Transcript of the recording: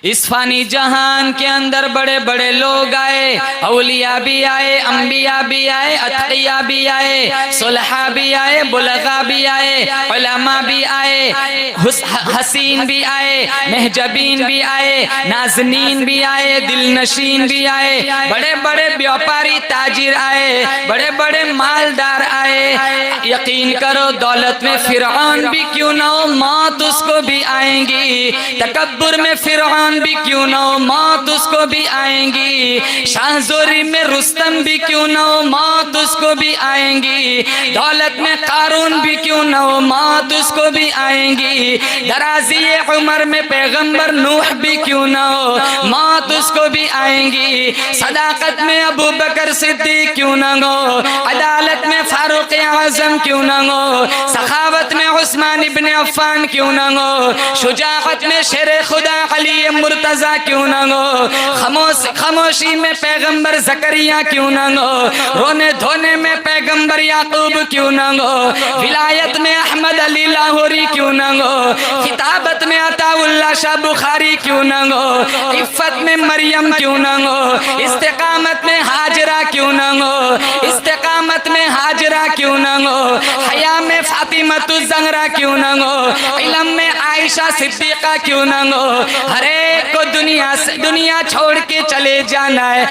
اس فانی جہان کے اندر بڑے بڑے لوگ آئے، اولیاء بھی آئے، انبیاء بھی آئے، اتقیاء بھی آئے، صلحاء بھی آئے، بلغاء بھی آئے، علماء بھی آئے، حسین بھی آئے، محجبین بھی آئے، نازنین بھی آئے، دل نشین بھی آئے، بڑے بڑے بیوپاری تاجر آئے، بڑے بڑے مالدار آئے۔ یقین کرو دولت میں فرعون بھی کیوں نہ ہو، موت اس کو بھی آئیں گی، تکبر میں فرعون بھی کیوں نہ ہو، موت اس کو بھی آئیں گی، شاہ زوری میں رستم بھی کیوں نہ ہو، موت اس کو بھی آئیں گی، دولت میں قارون بھی کیوں نہ ہو، موت اس کو بھی آئیں گی، درازی عمر میں پیغمبر نوح بھی کیوں نہ ہو، موت اس کو بھی آئیں گی، صداقت میں ابو بکر صدیق کیوں نہ ہو، عدالت میں فاروق اعظم کیوں نہ ہو، سخاوت میں عثمان ابن عفان کیوں نہ ہو، شجاعت میں شیر خدا علی مرتضی کیوں نہ ہو، خاموشی میں پیغمبر زکریا کیوں نہ ہو، رونے دھونے میں پیغمبر یعقوب کیوں نہ ہو، ولایت میں احمد علی لاہوری کیوں نہ ہو، خطابت میں عطا اللہ شاہ بخاری کیوں نہ ہو، عفت میں مریم کیوں نہ ہو، استقامت میں ہاجرہ کیوں نہ ہو، استقامت میں ہاجرہ کیوں نہ ہو، حیا میں فاطمۃ الزہرا کیوں نہ ہو، علم میں عائشہ صدیقہ کیوں نہ ہو، ہر ایک کو دنیا چھوڑ کے چلے جانا ہے۔